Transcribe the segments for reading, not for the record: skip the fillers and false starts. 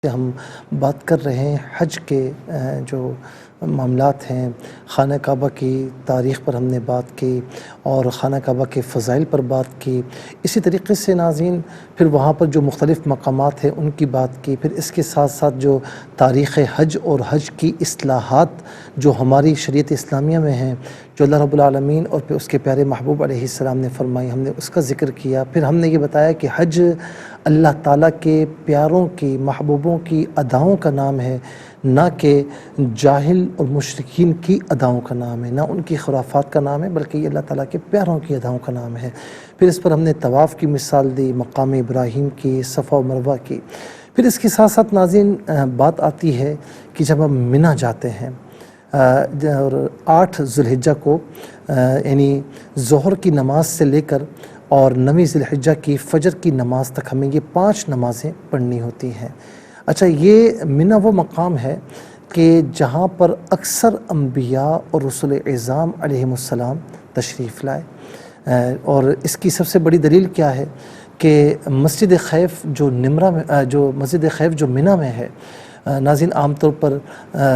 ہم بات کر رہے ہیں حج کے جو معاملات ہیں، خانہ کعبہ کی تاریخ پر ہم نے بات کی اور خانہ کعبہ کے فضائل پر بات کی۔ اسی طریقے سے ناظرین پھر وہاں پر جو مختلف مقامات ہیں ان کی بات کی، پھر اس کے ساتھ ساتھ جو تاریخ حج اور حج کی اصلاحات جو ہماری شریعت اسلامیہ میں ہیں، جو اللہ رب العالمین اور پھر اس کے پیارے محبوب علیہ السلام نے فرمائی، ہم نے اس کا ذکر کیا۔ پھر ہم نے یہ بتایا کہ حج اللہ تعالیٰ کے پیاروں کی، محبوبوں کی اداؤں کا نام ہے، نہ کہ جاہل اور مشرکین کی اداؤں کا نام ہے، نہ ان کی خرافات کا نام ہے، بلکہ یہ اللہ تعالیٰ کے پیاروں کی اداؤں کا نام ہے۔ پھر اس پر ہم نے طواف کی مثال دی، مقام ابراہیم کی، صفا و مروہ کی۔ پھر اس کے ساتھ ساتھ ناظرین بات آتی ہے کہ جب ہم منی جاتے ہیں اور 8 ذی الحجہ کو یعنی ظہر کی نماز سے لے کر اور 9 ذی الحجہ کی فجر کی نماز تک ہمیں یہ 5 نمازیں پڑھنی ہوتی ہیں۔ اچھا، یہ منی وہ مقام ہے کہ جہاں پر اکثر انبیاء اور رسول اعظام علیہم السلام تشریف لائے، اور اس کی سب سے بڑی دلیل کیا ہے کہ مسجد خیف جو نمرہ میں مسجد خیف جو منی میں ہے، ناظرین عام طور پر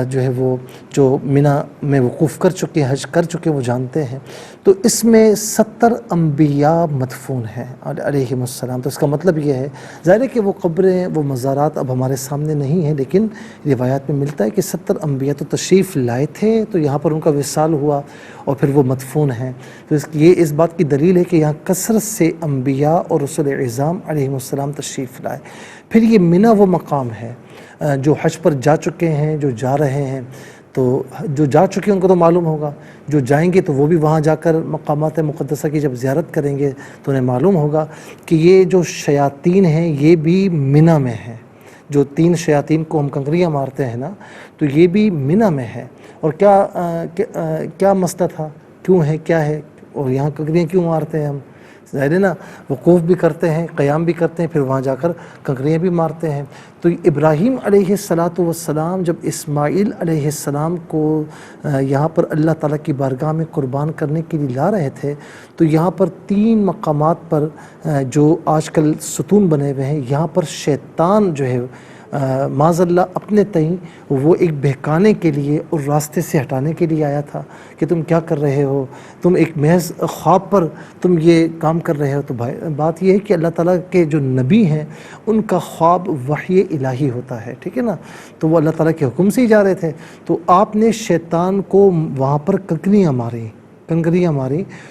جو ہے وہ جو منی میں وقوف کر چکے، حج کر چکے، وہ جانتے ہیں، تو اس میں 70 انبیاء مدفون ہیں علیہم السلام۔ تو اس کا مطلب یہ ہے، ظاہر ہے کہ وہ قبریں، وہ مزارات اب ہمارے سامنے نہیں ہیں، لیکن روایات میں ملتا ہے کہ 70 انبیاء تو تشریف لائے تھے، تو یہاں پر ان کا وصال ہوا اور پھر وہ مدفون ہیں۔ تو یہ اس بات کی دلیل ہے کہ یہاں کثرت سے انبیاء اور رسول اعظام علیہم السلام تشریف لائے۔ پھر یہ منی وہ مقام ہے جو حج پر جا چکے ہیں، جو جا رہے ہیں، تو جو جا چکے ہیں ان کو تو معلوم ہوگا، جو جائیں گے تو وہ بھی وہاں جا کر مقامات مقدسہ کی جب زیارت کریں گے تو انہیں معلوم ہوگا کہ یہ جو شیاطین ہیں یہ بھی منی میں ہیں۔ جو 3 شیاطین کو ہم کنکریاں مارتے ہیں نا، تو یہ بھی منی میں ہے۔ اور کیا مسئلہ تھا، کیوں ہے، کیا ہے، اور یہاں کنکریاں کیوں مارتے ہیں ہم؟ ظاہر ہے نا، وقوف بھی کرتے ہیں، قیام بھی کرتے ہیں، پھر وہاں جا کر کنکریاں بھی مارتے ہیں۔ تو ابراہیم علیہ السلام جب اسماعیل علیہ السلام کو یہاں پر اللہ تعالیٰ کی بارگاہ میں قربان کرنے کے لیے لا رہے تھے، تو یہاں پر 3 مقامات پر جو آج کل ستون بنے ہوئے ہیں، یہاں پر شیطان جو ہے معاذ اللہ اپنے تئیں وہ ایک بہکانے کے لیے اور راستے سے ہٹانے کے لیے آیا تھا کہ تم کیا کر رہے ہو، تم ایک محض خواب پر تم یہ کام کر رہے ہو۔ تو بات یہ ہے کہ اللہ تعالیٰ کے جو نبی ہیں ان کا خواب وحی الہی ہوتا ہے، ٹھیک ہے نا، تو وہ اللہ تعالیٰ کے حکم سے ہی جا رہے تھے، تو آپ نے شیطان کو وہاں پر کنکریاں ماری،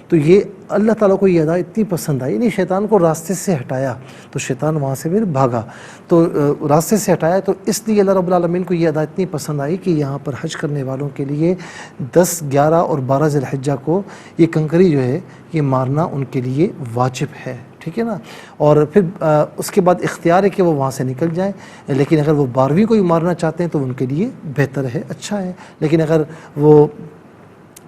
تو یہ اللہ تعالیٰ کو یہ ادا اتنی پسند آئی، یعنی شیطان کو راستے سے ہٹایا، تو شیطان وہاں سے پھر بھاگا، تو راستے سے ہٹایا، تو اس لیے اللہ رب العالمین کو یہ ادا اتنی پسند آئی کہ یہاں پر حج کرنے والوں کے لیے 10، 11 اور 12 ذی الحجہ کو یہ کنکری جو ہے یہ مارنا ان کے لیے واجب ہے، ٹھیک ہے نا۔ اور پھر اس کے بعد اختیار ہے کہ وہ وہاں سے نکل جائیں، لیکن اگر وہ 12ویں کو ہی مارنا چاہتے ہیں تو ان کے لیے بہتر ہے، اچھا ہے، لیکن اگر وہ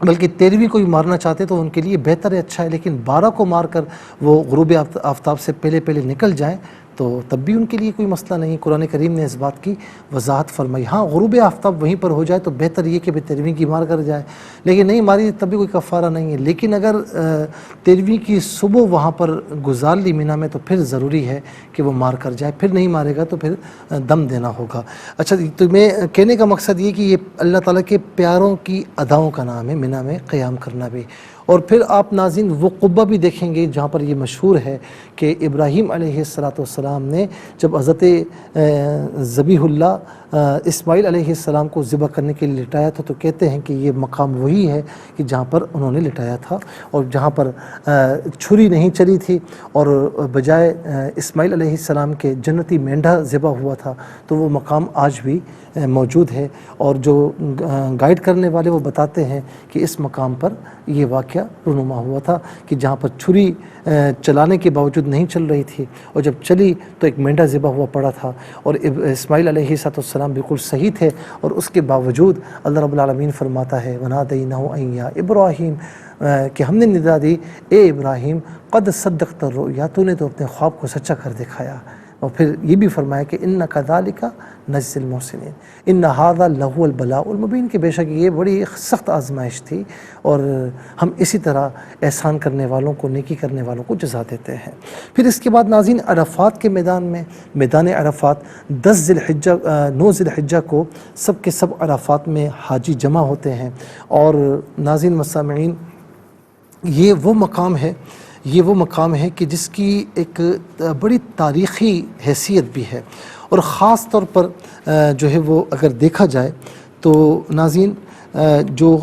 بلکہ 13ویں کو ہی مارنا چاہتے تو ان کے لیے بہتر ہے، اچھا ہے، لیکن 12 کو مار کر وہ غروب آفتاب سے پہلے نکل جائیں تو تب بھی ان کے لیے کوئی مسئلہ نہیں۔ قرآن کریم نے اس بات کی وضاحت فرمائی۔ ہاں، غروب آفتاب وہیں پر ہو جائے تو بہتر یہ کہ 13ویں کی مار کر جائے، لیکن نہیں ماری تب بھی کوئی کفارہ نہیں ہے، لیکن اگر 13ویں کی صبح وہاں پر گزار لی منی میں تو پھر ضروری ہے کہ وہ مار کر جائے، پھر نہیں مارے گا تو پھر دم دینا ہوگا۔ اچھا، تو میں کہنے کا مقصد یہ کہ یہ اللہ تعالیٰ کے پیاروں کی اداؤں کا نام ہے منی میں قیام کرنا بھی۔ اور پھر آپ ناظرین وہ قبہ بھی دیکھیں گے جہاں پر یہ مشہور ہے کہ ابراہیم علیہ السلام نے جب حضرت ذبیح اللہ اسماعیل علیہ السلام کو ذبح کرنے کے لیے لٹایا تھا، تو کہتے ہیں کہ یہ مقام وہی ہے کہ جہاں پر انہوں نے لٹایا تھا، اور جہاں پر چھری نہیں چلی تھی اور بجائے اسماعیل علیہ السلام کے جنتی مینڈھا ذبح ہوا تھا، تو وہ مقام آج بھی موجود ہے۔ اور جو گائیڈ کرنے والے وہ بتاتے ہیں کہ اس مقام پر یہ واقعہ رونما ہوا تھا کہ جہاں پر چھری چلانے کے باوجود نہیں چل رہی تھی، اور جب چلی تو ایک مینڈھا ذبح ہوا پڑا تھا، اور اسماعیل علیہ السلام بالکل صحیح تھے، اور اس کے باوجود اللہ رب العالمین فرماتا ہے وَنَادَيْنَاهُ أَن يَا إِبْرَاهِيمُ کہ ہم نے ندا دی، اے ابراہیم قد صدقت الرؤیا، تو نے تو اپنے خواب کو سچا کر دکھایا۔ اور پھر یہ بھی فرمایا کہ اِنَّکَ ذَلِکَ نَجْزِی الْمُحْسِنِینَ اِنَّ هَذَا لَهُوَ الْبَلَاءُ الْمُبِینُ کہ بے شک یہ بڑی سخت آزمائش تھی اور ہم اسی طرح احسان کرنے والوں کو، نیکی کرنے والوں کو جزا دیتے ہیں۔ پھر اس کے بعد ناظرین عرفات کے میدان میں، میدان عرفات 9 ذی الحجہ کو سب کے سب عرفات میں حاجی جمع ہوتے ہیں، اور ناظرین مسامعین یہ وہ مقام ہے کہ جس کی ایک بڑی تاریخی حیثیت بھی ہے، اور خاص طور پر جو ہے وہ اگر دیکھا جائے تو ناظرین جو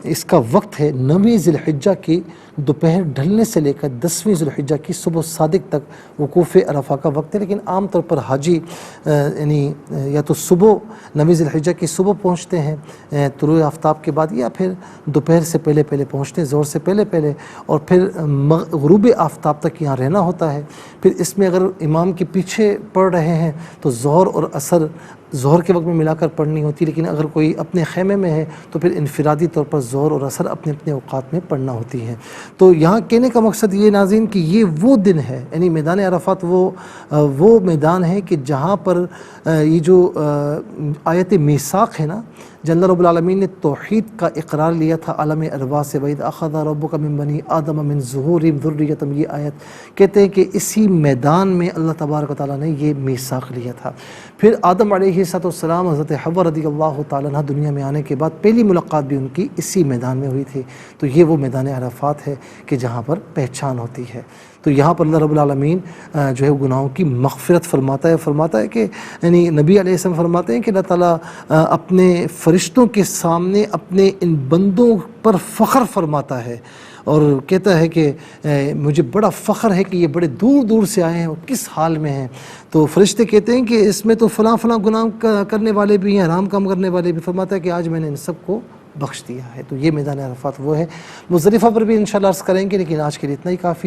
اس کا وقت ہے 9 ذی الحجہ کی دوپہر ڈھلنے سے لے کر 10ویں ذی الحجہ کی صبح صادق تک وقوف عرفہ کا وقت ہے، لیکن عام طور پر حاجی یعنی یا تو صبح 9 ذی الحجہ کی صبح پہنچتے ہیں طلوع آفتاب کے بعد، یا پھر دوپہر سے پہلے پہنچتے ہیں، ظہر سے پہلے، اور پھر غروب آفتاب تک یہاں رہنا ہوتا ہے۔ پھر اس میں اگر امام کے پیچھے پڑھ رہے ہیں تو ظہر اور عصر ظہر کے وقت میں ملا کر پڑھنی ہوتی، لیکن اگر کوئی اپنے خیمے میں ہے تو پھر انفرادی طور پر ظہر اور عصر اپنے اپنے اوقات میں پڑھنا ہوتی ہے۔ تو یہاں کہنے کا مقصد یہ ناظرین کہ یہ وہ دن ہے، یعنی میدان عرفات وہ میدان ہے کہ جہاں پر یہ جو آیت میثاق ہے نا، جن رب العالمین نے توحید کا اقرار لیا تھا عالم ارواح سے، وَإِذْ أَخَذَ رَبُّكَ مِن بَنِي آدَمَ مِن ظُهُورِهِمْ ذُرِّيَّتَهُمْ، یہ آیت کہتے ہیں کہ اسی میدان میں اللہ تبارک و تعالیٰ نے یہ میثاق لیا تھا۔ پھر آدم علیہ السلام حضرت حوا رضی اللہ تعالیٰ عنہ دنیا میں آنے کے بعد پہلی ملاقات بھی ان کی اسی میدان میں ہوئی تھی۔ تو یہ وہ میدان عرفات ہے کہ جہاں پر پہچان ہوتی ہے۔ تو یہاں پر اللہ رب العالمین جو ہے گناہوں کی مغفرت فرماتا ہے کہ یعنی نبی علیہ السلام فرماتے ہیں کہ اللہ تعالیٰ اپنے فرشتوں کے سامنے اپنے ان بندوں پر فخر فرماتا ہے، اور کہتا ہے کہ مجھے بڑا فخر ہے کہ یہ بڑے دور دور سے آئے ہیں اور کس حال میں ہیں۔ تو فرشتے کہتے ہیں کہ اس میں تو فلاں گناہ کرنے والے بھی ہیں، حرام کام کرنے والے بھی، فرماتا ہے کہ آج میں نے ان سب کو بخش دیا ہے۔ تو یہ میدان عرفات وہ ہے۔ مزدلفہ پر بھی انشاءاللہ عرض کریں گے، لیکن آج کے لیے اتنا ہی کافی۔